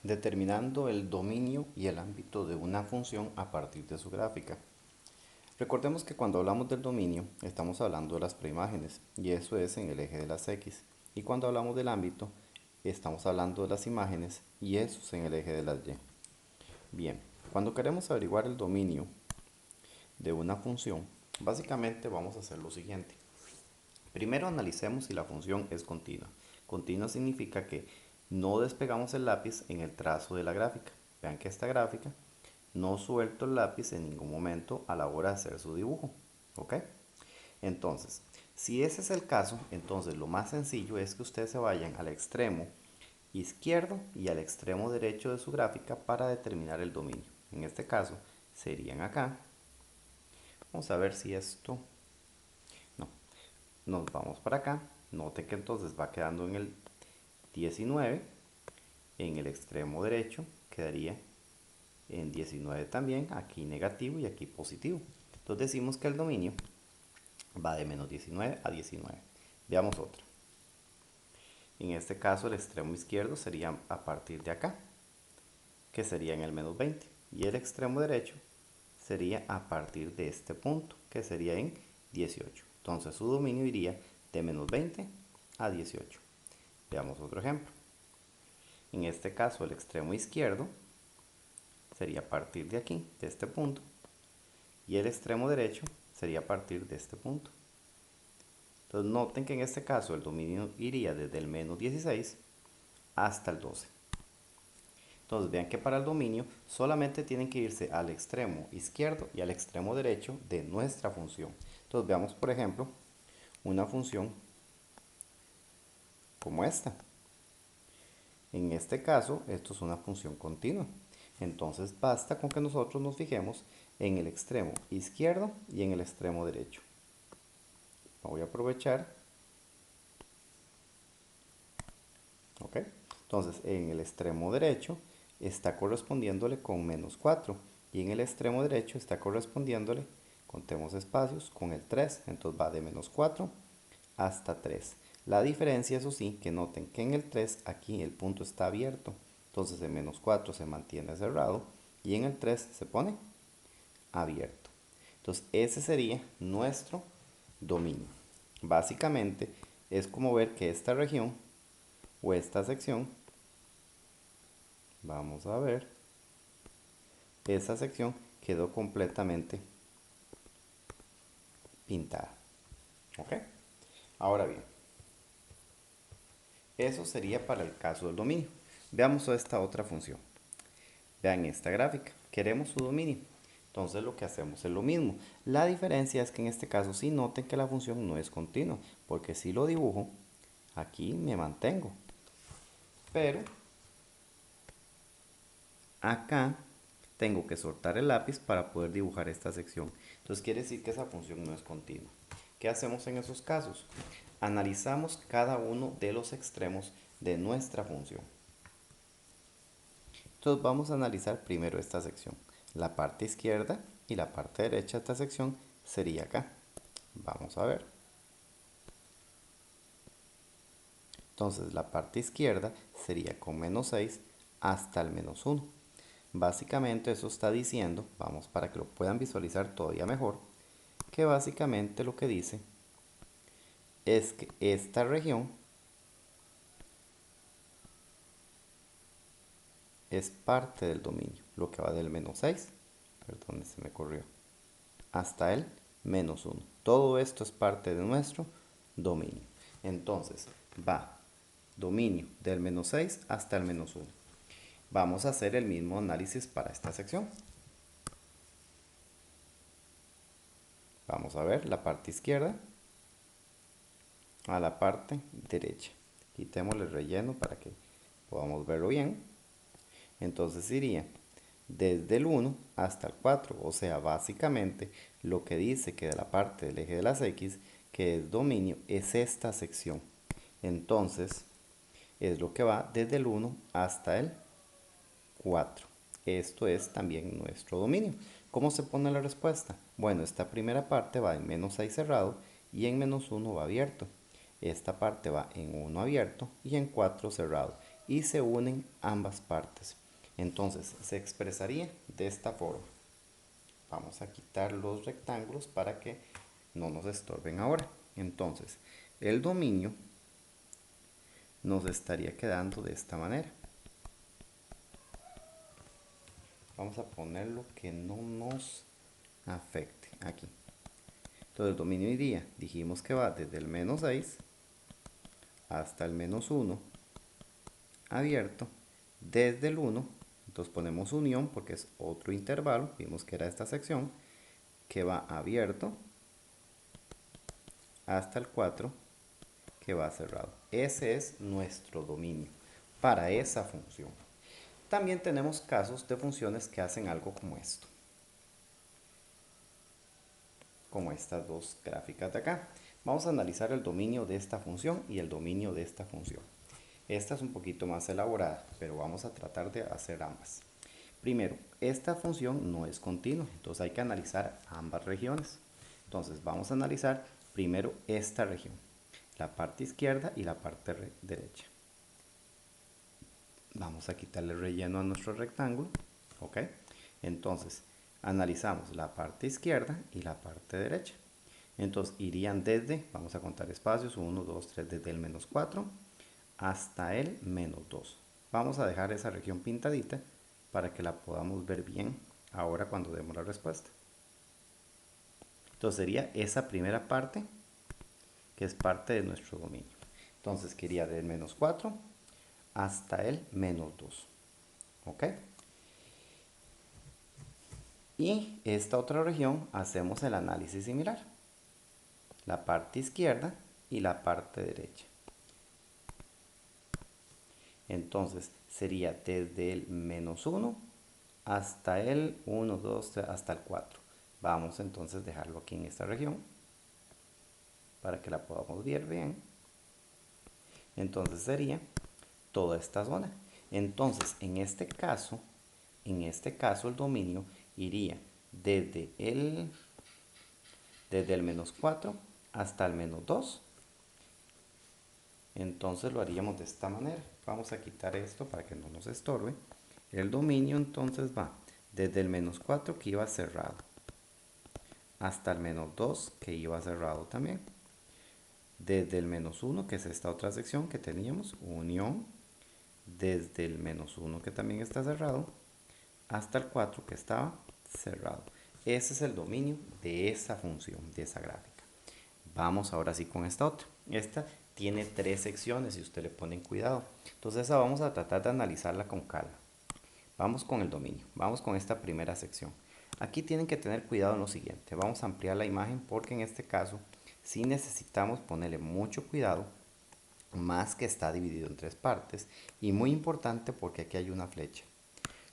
determinando el dominio y el ámbito de una función a partir de su gráfica. Recordemos que cuando hablamos del dominio estamos hablando de las preimágenes y eso es en el eje de las X. Y cuando hablamos del ámbito estamos hablando de las imágenes y eso es en el eje de las Y. Bien, cuando queremos averiguar el dominio de una función, básicamente vamos a hacer lo siguiente. Primero analicemos si la función es continua. Continua significa que no despegamos el lápiz en el trazo de la gráfica. Vean que esta gráfica no suelto el lápiz en ningún momento a la hora de hacer su dibujo. ¿Ok? Entonces, si ese es el caso, entonces lo más sencillo es que ustedes se vayan al extremo izquierdo y al extremo derecho de su gráfica para determinar el dominio. En este caso serían acá. Vamos a ver si esto... No, nos vamos para acá. Note que entonces va quedando en el 19. En el extremo derecho quedaría en 19 también, aquí negativo y aquí positivo. Entonces decimos que el dominio va de menos 19 a 19. Veamos otra. En este caso el extremo izquierdo sería a partir de acá, que sería en el menos 20. Y el extremo derecho sería a partir de este punto, que sería en 18. Entonces su dominio iría de menos 20 a 18. Veamos otro ejemplo. En este caso el extremo izquierdo sería a partir de aquí, de este punto, y el extremo derecho sería a partir de este punto. Entonces noten que en este caso el dominio iría desde el menos 16 hasta el 12. Entonces vean que para el dominio solamente tienen que irse al extremo izquierdo y al extremo derecho de nuestra función. Entonces veamos por ejemplo una función como esta. En este caso esto es una función continua. Entonces basta con que nosotros nos fijemos en el extremo izquierdo y en el extremo derecho. Voy a aprovechar. ¿Ok? Entonces en el extremo derecho está correspondiéndole con menos 4 y en el extremo derecho está correspondiéndole, contemos espacios, con el 3. Entonces va de menos 4 hasta 3. La diferencia, eso sí, que noten que en el 3 aquí el punto está abierto. Entonces en menos 4 se mantiene cerrado y en el 3 se pone abierto. Entonces ese sería nuestro dominio. Básicamente es como ver que esta región o esta sección, vamos a ver, esa sección quedó completamente pintada. ¿Ok? Ahora bien, eso sería para el caso del dominio. Veamos esta otra función. Vean esta gráfica. Queremos su dominio. Entonces lo que hacemos es lo mismo. La diferencia es que en este caso sí noten que la función no es continua, porque si lo dibujo, aquí me mantengo. Pero acá tengo que soltar el lápiz para poder dibujar esta sección. Entonces quiere decir que esa función no es continua. ¿Qué hacemos en esos casos? Analizamos cada uno de los extremos de nuestra función. Entonces vamos a analizar primero esta sección. La parte izquierda y la parte derecha de esta sección sería acá. Vamos a ver. Entonces la parte izquierda sería con menos 6 hasta el menos 1. Básicamente eso está diciendo, vamos para que lo puedan visualizar todavía mejor, que básicamente lo que dice es que esta región es parte del dominio, lo que va del menos 6, perdón, se me corrió, hasta el menos 1. Todo esto es parte de nuestro dominio. Entonces va dominio del menos 6 hasta el menos 1. Vamos a hacer el mismo análisis para esta sección. Vamos a ver la parte izquierda a la parte derecha. Quitémosle el relleno para que podamos verlo bien. Entonces iría desde el 1 hasta el 4, o sea, básicamente lo que dice que de la parte del eje de las X, que es dominio, es esta sección. Entonces, es lo que va desde el 1 hasta el 4. Esto es también nuestro dominio. ¿Cómo se pone la respuesta? Bueno, esta primera parte va en menos 6 cerrado y en menos 1 va abierto. Esta parte va en 1 abierto y en 4 cerrado. y se unen ambas partes. Entonces se expresaría de esta forma. Vamos a quitar los rectángulos para que no nos estorben ahora. Entonces el dominio nos estaría quedando de esta manera. Vamos a ponerlo que no nos afecte aquí. Entonces el dominio iría, dijimos que va desde el menos 6 hasta el menos 1 abierto, desde el 1, entonces ponemos unión porque es otro intervalo, vimos que era esta sección, que va abierto hasta el 4 que va cerrado. Ese es nuestro dominio para esa función. También tenemos casos de funciones que hacen algo como esto, como estas dos gráficas de acá. Vamos a analizar el dominio de esta función y el dominio de esta función. Esta es un poquito más elaborada, pero vamos a tratar de hacer ambas. Primero, esta función no es continua, entonces hay que analizar ambas regiones. Entonces vamos a analizar primero esta región, la parte izquierda y la parte derecha. Vamos a quitarle relleno a nuestro rectángulo, ¿ok? Entonces analizamos la parte izquierda y la parte derecha. Entonces irían desde, vamos a contar espacios, 1, 2, 3, desde el menos 4 hasta el menos 2. Vamos a dejar esa región pintadita para que la podamos ver bien ahora cuando demos la respuesta. Entonces sería esa primera parte que es parte de nuestro dominio. Entonces quería del menos 4 hasta el menos 2. ¿Ok? Y esta otra región hacemos el análisis similar. La parte izquierda y la parte derecha. Entonces sería desde el menos 1 hasta el 1, 2, 3, hasta el 4. Vamos entonces a dejarlo aquí en esta región para que la podamos ver bien. Entonces sería toda esta zona. Entonces en este caso el dominio iría desde el menos 4 hasta el menos 2. Entonces lo haríamos de esta manera. Vamos a quitar esto para que no nos estorbe. El dominio entonces va desde el menos 4 que iba cerrado hasta el menos 2 que iba cerrado también. Desde el menos 1, que es esta otra sección que teníamos, unión, desde el menos 1 que también está cerrado, hasta el 4 que estaba cerrado. Ese es el dominio de esa función, de esa gráfica. Vamos ahora sí con esta otra. Esta tiene 3 secciones y usted le pone cuidado. Entonces esa vamos a tratar de analizarla con calma. Vamos con el dominio, vamos con esta primera sección. Aquí tienen que tener cuidado en lo siguiente. Vamos a ampliar la imagen porque en este caso sí necesitamos ponerle mucho cuidado, más que está dividido en 3 partes. Y muy importante porque aquí hay una flecha.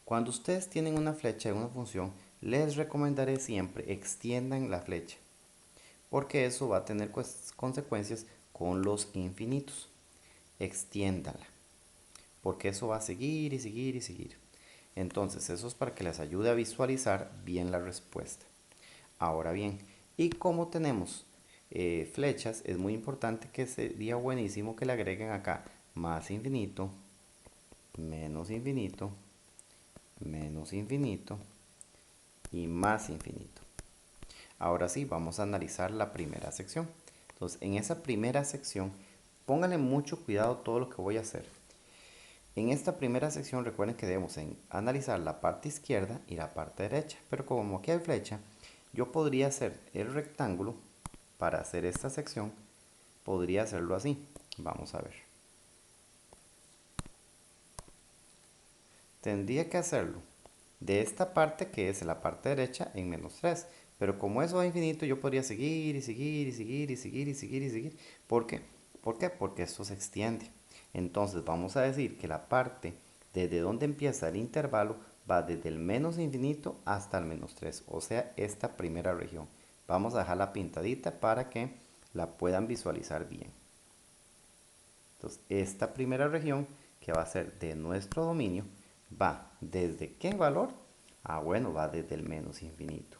Cuando ustedes tienen una flecha en una función, les recomendaré siempre extiendan la flecha, porque eso va a tener consecuencias con los infinitos. Extiéndala, porque eso va a seguir y seguir y seguir. Entonces eso es para que les ayude a visualizar bien la respuesta. Ahora bien, y como tenemos flechas, es muy importante que sería buenísimo que le agreguen acá más infinito, menos infinito, menos infinito y más infinito. Ahora sí, vamos a analizar la primera sección. Entonces, en esa primera sección, pónganle mucho cuidado todo lo que voy a hacer. En esta primera sección recuerden que debemos analizar la parte izquierda y la parte derecha, pero como aquí hay flecha, yo podría hacer el rectángulo para hacer esta sección, podría hacerlo así. Vamos a ver. Tendría que hacerlo de esta parte que es la parte derecha en menos 3, pero como eso va infinito yo podría seguir y seguir y seguir y seguir y seguir y seguir. ¿Por qué? ¿Por qué? Porque esto se extiende. Entonces vamos a decir que la parte desde donde empieza el intervalo va desde el menos infinito hasta el menos 3, o sea, esta primera región. Vamos a dejarla pintadita para que la puedan visualizar bien. Entonces, esta primera región que va a ser de nuestro dominio va desde ¿qué valor? Ah, bueno, va desde el menos infinito.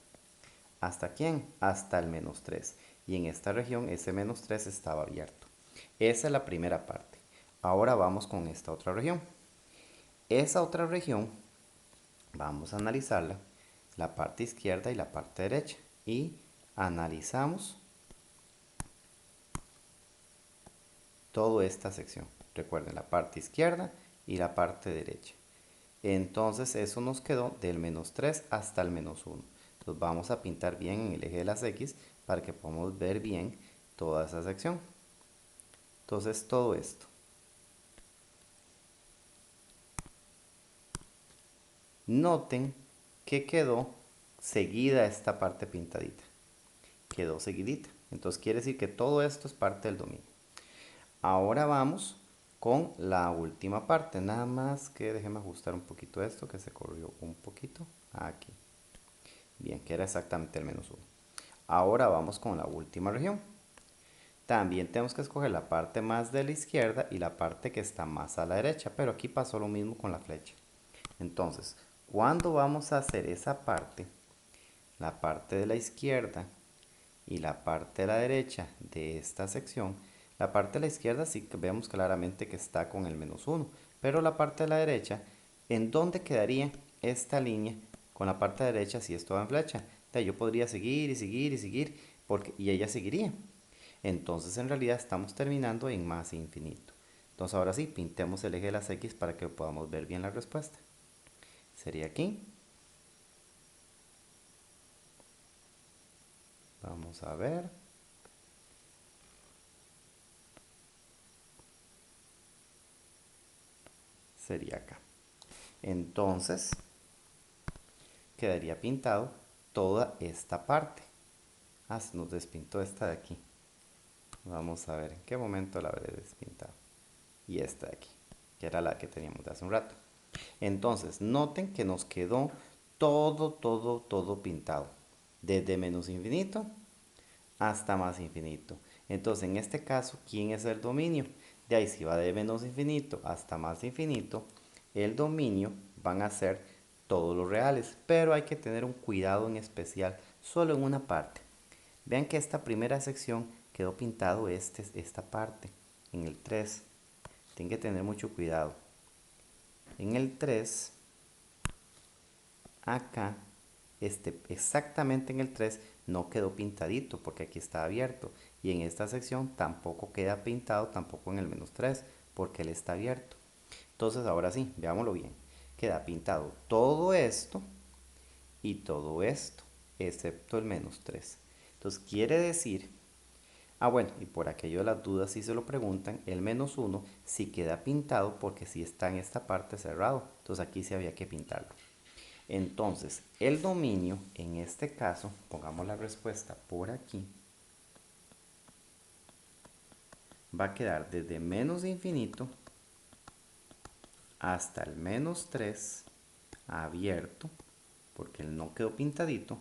¿Hasta quién? Hasta el menos 3. Y en esta región ese menos 3 estaba abierto. Esa es la primera parte. Ahora vamos con esta otra región. Esa otra región vamos a analizarla, la parte izquierda y la parte derecha. Y analizamos toda esta sección. Recuerden la parte izquierda y la parte derecha. Entonces eso nos quedó del menos 3 hasta el menos 1. Entonces vamos a pintar bien en el eje de las X para que podamos ver bien toda esa sección. Entonces todo esto. Noten que quedó seguida esta parte pintadita. Quedó seguidita. Entonces quiere decir que todo esto es parte del dominio. Ahora vamos con la última parte. Nada más que déjenme ajustar un poquito esto que se corrió un poquito. Aquí. Bien, que era exactamente el menos 1. Ahora vamos con la última región. También tenemos que escoger la parte más de la izquierda y la parte que está más a la derecha, pero aquí pasó lo mismo con la flecha. Entonces, cuando vamos a hacer esa parte, la parte de la izquierda y la parte de la derecha de esta sección, la parte de la izquierda sí que vemos claramente que está con el menos 1, pero la parte de la derecha, ¿en dónde quedaría esta línea con la parte derecha si esto va en flecha? Entonces yo podría seguir y seguir y seguir y ella seguiría. Entonces en realidad estamos terminando en más infinito. Entonces ahora sí, pintemos el eje de las X para que podamos ver bien la respuesta. Sería aquí. Vamos a ver. Sería acá. Entonces quedaría pintado toda esta parte. Ah, se nos despintó esta de aquí. Vamos a ver en qué momento la habré despintado. Y esta de aquí, que era la que teníamos de hace un rato. Entonces, noten que nos quedó todo pintado. Desde menos infinito hasta más infinito. Entonces, en este caso, ¿quién es el dominio? De ahí, si va de menos infinito hasta más infinito, el dominio van a ser todos los reales. Pero hay que tener un cuidado en especial, solo en una parte. Vean que esta primera sección quedó pintado esta parte, en el 3. Tienen que tener mucho cuidado. En el 3, acá, exactamente en el 3 no quedó pintadito porque aquí está abierto. Y en esta sección tampoco queda pintado, tampoco en el menos 3 porque él está abierto. Entonces ahora sí, veámoslo bien. Queda pintado todo esto y todo esto, excepto el menos 3. Entonces quiere decir, bueno, y por aquello de las dudas si se lo preguntan, el menos 1 sí queda pintado porque sí está en esta parte cerrado. Entonces aquí sí había que pintarlo. Entonces, el dominio, en este caso, pongamos la respuesta por aquí, va a quedar desde menos infinito hasta el menos 3 abierto, porque él no quedó pintadito,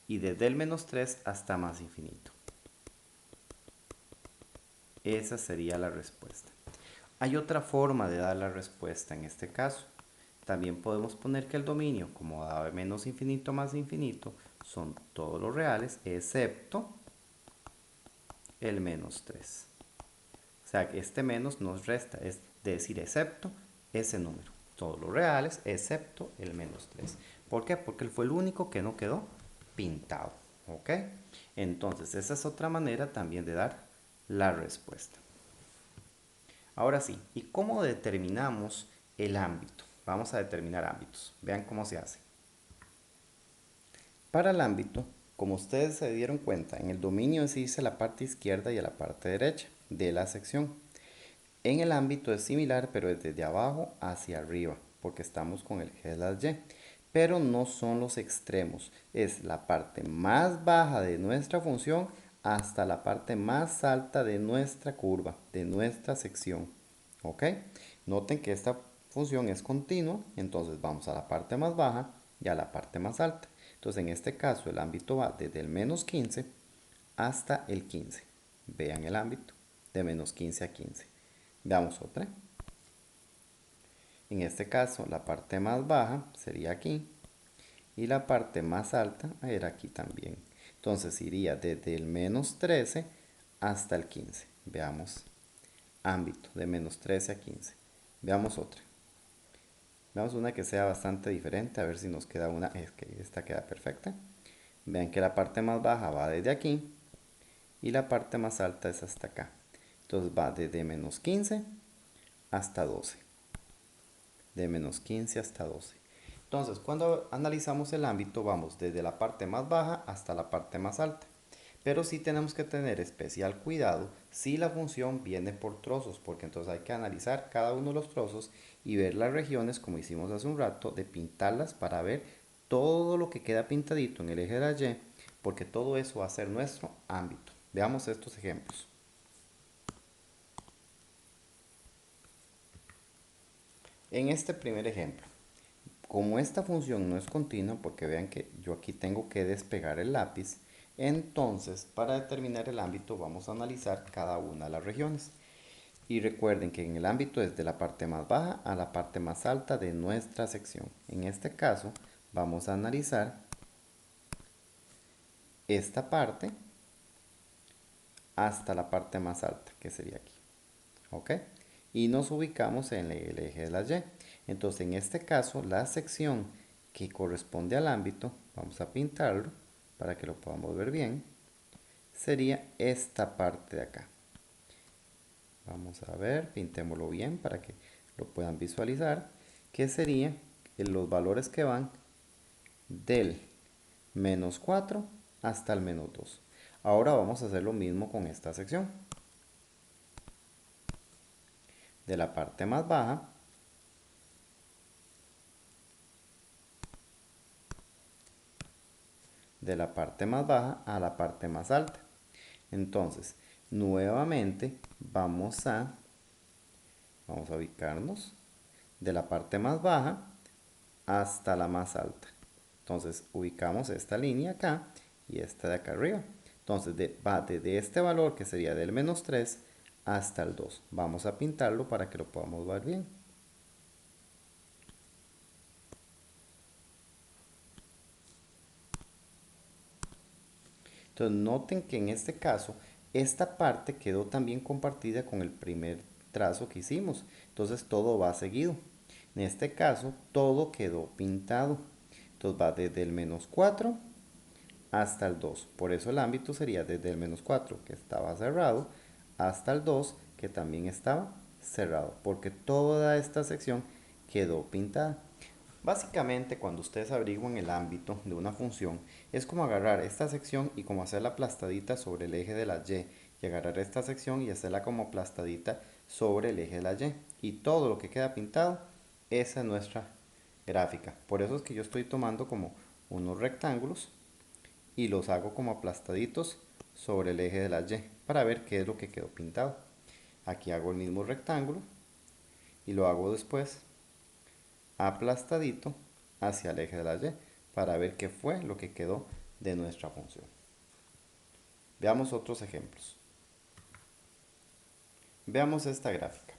y desde el menos 3 hasta más infinito. Esa sería la respuesta. Hay otra forma de dar la respuesta en este caso. También podemos poner que el dominio, como da de menos infinito más infinito, son todos los reales, excepto el menos 3. O sea, que este menos nos resta, es decir, excepto ese número. Todos los reales, excepto el menos 3. ¿Por qué? Porque él fue el único que no quedó pintado. ¿Ok? Entonces, esa es otra manera también de dar la respuesta. Ahora sí, ¿y cómo determinamos el ámbito? Vamos a determinar ámbitos. Vean cómo se hace. Para el ámbito, como ustedes se dieron cuenta, en el dominio se dice la parte izquierda y a la parte derecha de la sección. En el ámbito es similar, pero es desde abajo hacia arriba, porque estamos con el eje de las Y. Pero no son los extremos, es la parte más baja de nuestra función hasta la parte más alta de nuestra curva, de nuestra sección. ¿Ok? Noten que esta función es continua, entonces vamos a la parte más baja y a la parte más alta. Entonces en este caso el ámbito va desde el menos 15 hasta el 15. Vean el ámbito de menos 15 a 15. Veamos otra. En este caso la parte más baja sería aquí y la parte más alta era aquí también. Entonces iría desde el menos 13 hasta el 15. Veamos ámbito de menos 13 a 15. Veamos otra. Veamos una que sea bastante diferente, a ver si nos queda una. Es que esta queda perfecta. Vean que la parte más baja va desde aquí y la parte más alta es hasta acá. Entonces va desde menos 15 hasta 12. De menos 15 hasta 12. Entonces, cuando analizamos el ámbito, vamos desde la parte más baja hasta la parte más alta. Pero sí tenemos que tener especial cuidado si la función viene por trozos, porque entonces hay que analizar cada uno de los trozos y ver las regiones, como hicimos hace un rato, de pintarlas para ver todo lo que queda pintadito en el eje de la Y, porque todo eso va a ser nuestro ámbito. Veamos estos ejemplos. En este primer ejemplo, como esta función no es continua, porque vean que yo aquí tengo que despegar el lápiz, entonces para determinar el ámbito vamos a analizar cada una de las regiones. Y recuerden que en el ámbito es de la parte más baja a la parte más alta de nuestra sección. En este caso vamos a analizar esta parte hasta la parte más alta, que sería aquí. ¿Ok? Y nos ubicamos en el eje de la Y. Entonces, en este caso, la sección que corresponde al ámbito, vamos a pintarlo para que lo podamos ver bien, sería esta parte de acá. Vamos a ver, pintémoslo bien para que lo puedan visualizar, que sería los valores que van del menos 4 hasta el menos 2. Ahora vamos a hacer lo mismo con esta sección. De la parte más baja a la parte más alta. Entonces, nuevamente vamos a ubicarnos de la parte más baja hasta la más alta. Entonces, ubicamos esta línea acá y esta de acá arriba. Entonces, va desde este valor que sería del menos 3 hasta el 2. Vamos a pintarlo para que lo podamos ver bien. Entonces noten que en este caso esta parte quedó también compartida con el primer trazo que hicimos. Entonces todo va seguido. En este caso todo quedó pintado. Entonces va desde el menos 4 hasta el 2. Por eso el ámbito sería desde el menos 4 que estaba cerrado hasta el 2 que también estaba cerrado. Porque toda esta sección quedó pintada. Básicamente, cuando ustedes averiguan el ámbito de una función, es como agarrar esta sección y como hacerla aplastadita sobre el eje de la y agarrar esta sección y hacerla como aplastadita sobre el eje de la y todo lo que queda pintado, esa es nuestra gráfica. Por eso es que yo estoy tomando como unos rectángulos y los hago como aplastaditos sobre el eje de la Y para ver qué es lo que quedó pintado. Aquí hago el mismo rectángulo y lo hago después aplastadito hacia el eje de la Y para ver qué fue lo que quedó de nuestra función. Veamos otros ejemplos. Veamos esta gráfica.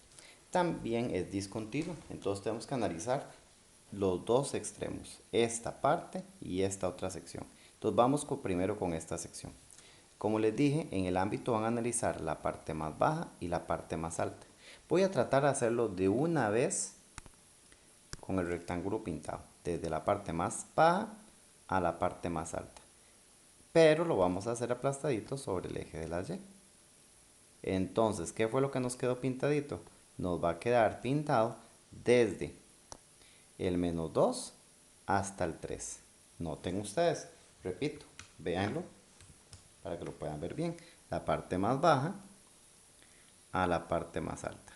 También es discontinuo, entonces tenemos que analizar los dos extremos, esta parte y esta otra sección. Entonces vamos primero con esta sección. Como les dije, en el ámbito van a analizar la parte más baja y la parte más alta. Voy a tratar de hacerlo de una vez con el rectángulo pintado, desde la parte más baja a la parte más alta. Pero lo vamos a hacer aplastadito sobre el eje de la Y. Entonces, ¿qué fue lo que nos quedó pintadito? Nos va a quedar pintado desde el menos 2 hasta el 3. Noten ustedes, repito, véanlo para que lo puedan ver bien. La parte más baja a la parte más alta.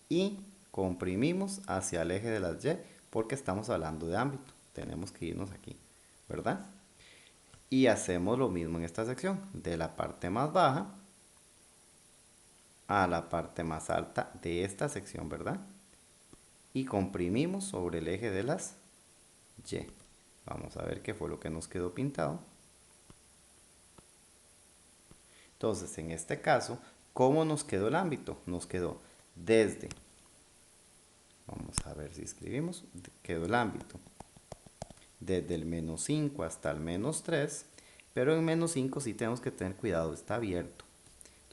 Y comprimimos hacia el eje de las Y porque estamos hablando de ámbito. Tenemos que irnos aquí, ¿verdad? Y hacemos lo mismo en esta sección, de la parte más baja a la parte más alta de esta sección, ¿verdad? Y comprimimos sobre el eje de las Y. Vamos a ver qué fue lo que nos quedó pintado. Entonces, en este caso, ¿cómo nos quedó el ámbito? Nos quedó desde, vamos a ver si escribimos, quedó el ámbito desde el menos 5 hasta el menos 3, pero en menos 5 sí tenemos que tener cuidado, está abierto.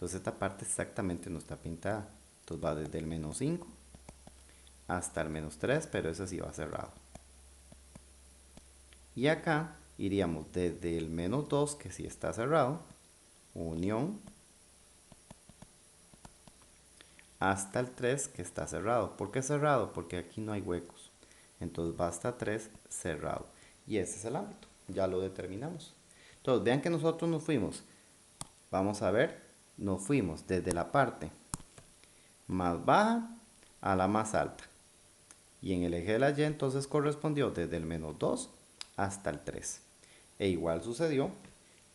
Entonces esta parte exactamente no está pintada. Entonces va desde el menos 5 hasta el menos 3, pero eso sí va cerrado. Y acá iríamos desde el menos 2, que sí está cerrado, unión, hasta el 3, que está cerrado. ¿Por qué cerrado? Porque aquí no hay huecos. Entonces va hasta 3 cerrado. Y ese es el ámbito. Ya lo determinamos. Entonces vean que nosotros nos fuimos. Vamos a ver, nos fuimos desde la parte más baja a la más alta. Y en el eje de la Y entonces correspondió desde el menos 2 hasta el 3. E igual sucedió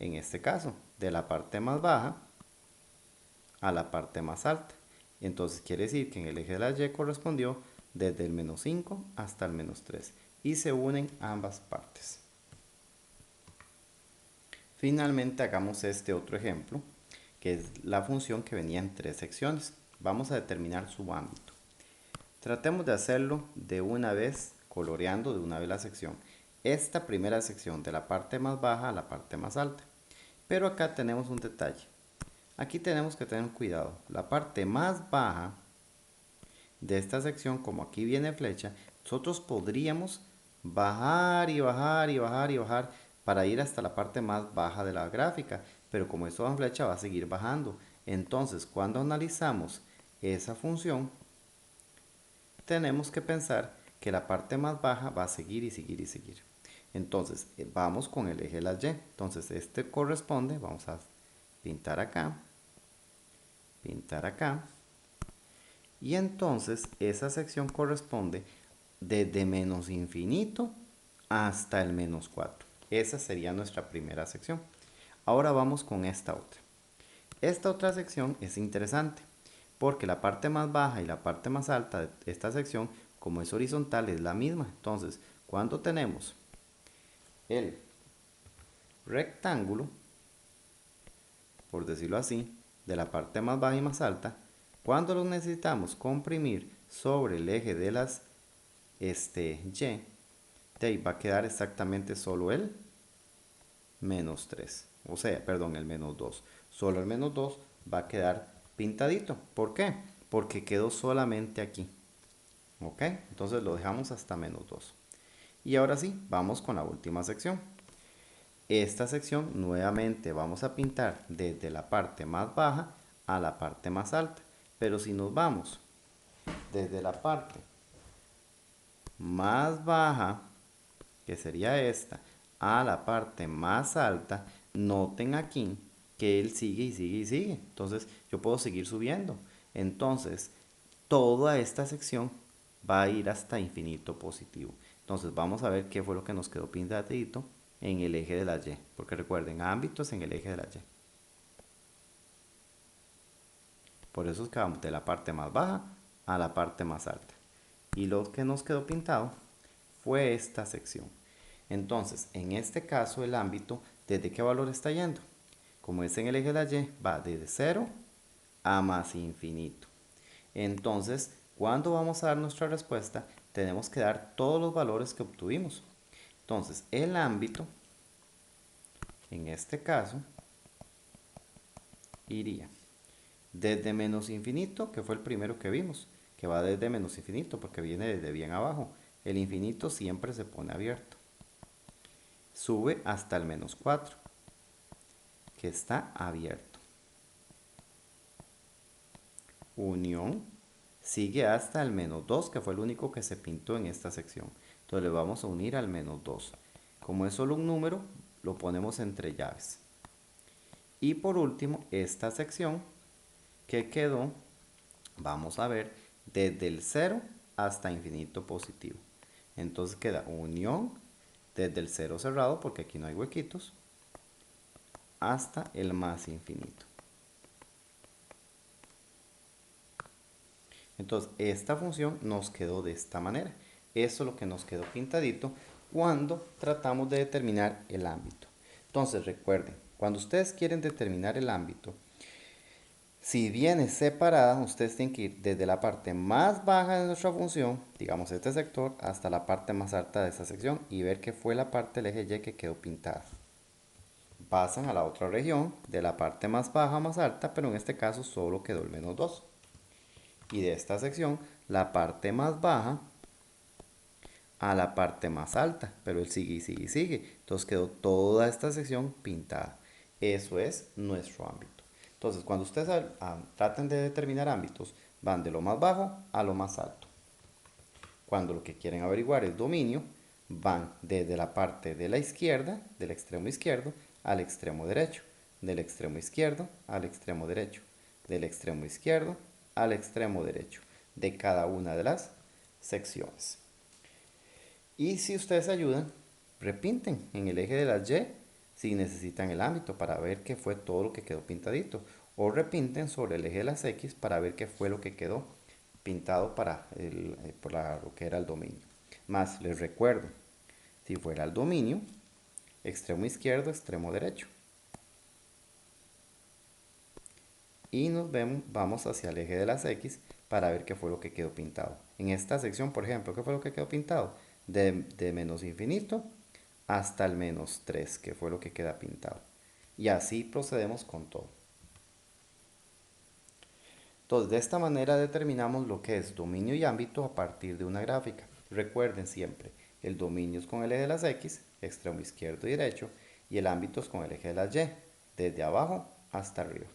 en este caso, de la parte más baja a la parte más alta. Entonces quiere decir que en el eje de la Y correspondió desde el menos 5 hasta el menos 3. Y se unen ambas partes. Finalmente hagamos este otro ejemplo, que es la función que venía en 3 secciones. Vamos a determinar su ámbito. Tratemos de hacerlo de una vez, coloreando de una vez la sección. Esta primera sección de la parte más baja a la parte más alta. Pero acá tenemos un detalle. Aquí tenemos que tener cuidado. La parte más baja de esta sección, como aquí viene flecha, nosotros podríamos bajar y bajar y bajar y bajar para ir hasta la parte más baja de la gráfica. Pero como esto va en flecha, va a seguir bajando. Entonces, cuando analizamos esa función, tenemos que pensar que la parte más baja va a seguir y seguir y seguir. Entonces, vamos con el eje de la Y. Entonces, este corresponde, vamos a pintar acá, y entonces esa sección corresponde desde menos infinito hasta el menos 4. Esa sería nuestra primera sección. Ahora vamos con esta otra. Esta otra sección es interesante porque la parte más baja y la parte más alta de esta sección, como es horizontal, es la misma. Entonces, cuando tenemos el rectángulo, por decirlo así, de la parte más baja y más alta, cuando lo necesitamos comprimir sobre el eje de las Y, de ahí va a quedar exactamente solo el menos 3. O sea, perdón, el menos 2. Solo el menos 2 va a quedar pintadito. ¿Por qué? Porque quedó solamente aquí. ¿Ok? Entonces lo dejamos hasta menos 2. Y ahora sí, vamos con la última sección. Esta sección nuevamente vamos a pintar desde la parte más baja a la parte más alta. Pero si nos vamos desde la parte más baja, que sería esta, a la parte más alta, noten aquí que él sigue y sigue y sigue. Entonces yo puedo seguir subiendo. Entonces toda esta sección va a ir hasta infinito positivo. Entonces vamos a ver qué fue lo que nos quedó pintadito en el eje de la Y. Porque recuerden, ámbitos en el eje de la Y. Por eso es que vamos de la parte más baja a la parte más alta. Y lo que nos quedó pintado fue esta sección. Entonces, en este caso, el ámbito, ¿desde qué valor está yendo? Como es en el eje de la Y, va desde 0 a más infinito. Entonces, cuando vamos a dar nuestra respuesta, tenemos que dar todos los valores que obtuvimos. Entonces, el ámbito, en este caso, iría desde menos infinito, que fue el primero que vimos, que va desde menos infinito porque viene desde bien abajo. El infinito siempre se pone abierto. Sube hasta el menos 4, que está abierto. Unión sigue hasta el menos 2, que fue el único que se pintó en esta sección. Entonces le vamos a unir al menos 2. Como es solo un número, lo ponemos entre llaves. Y por último, esta sección que quedó, vamos a ver, desde el 0 hasta infinito positivo. Entonces queda unión desde el 0 cerrado, porque aquí no hay huequitos, hasta el más infinito. Entonces, esta función nos quedó de esta manera. Eso es lo que nos quedó pintadito cuando tratamos de determinar el ámbito. Entonces, recuerden, cuando ustedes quieren determinar el ámbito, si viene separada, ustedes tienen que ir desde la parte más baja de nuestra función, digamos este sector, hasta la parte más alta de esa sección y ver qué fue la parte del eje Y que quedó pintada. pasan a la otra región, de la parte más baja a más alta, pero en este caso solo quedó el menos 2. Y de esta sección, la parte más baja a la parte más alta, pero él sigue y sigue y sigue. Entonces quedó toda esta sección pintada. Eso es nuestro ámbito. Entonces, cuando ustedes traten de determinar ámbitos, van de lo más bajo a lo más alto. Cuando lo que quieren averiguar es dominio, van desde la parte de la izquierda, del extremo izquierdo, al extremo derecho, del extremo izquierdo al extremo derecho, del extremo izquierdo al extremo derecho, de cada una de las secciones. Y si ustedes ayudan, repinten en el eje de las Y si necesitan el ámbito para ver qué fue todo lo que quedó pintadito. O repinten sobre el eje de las X para ver qué fue lo que quedó pintado para lo que era el dominio. Más les recuerdo, si fuera el dominio, extremo izquierdo, extremo derecho. Y vamos hacia el eje de las X para ver qué fue lo que quedó pintado. En esta sección, por ejemplo, ¿qué fue lo que quedó pintado? De menos infinito hasta el menos 3, que fue lo que queda pintado. Y así procedemos con todo. Entonces, de esta manera determinamos lo que es dominio y ámbito a partir de una gráfica. Recuerden siempre, el dominio es con el eje de las X, extremo izquierdo y derecho, y el ámbito es con el eje de las Y, desde abajo hasta arriba.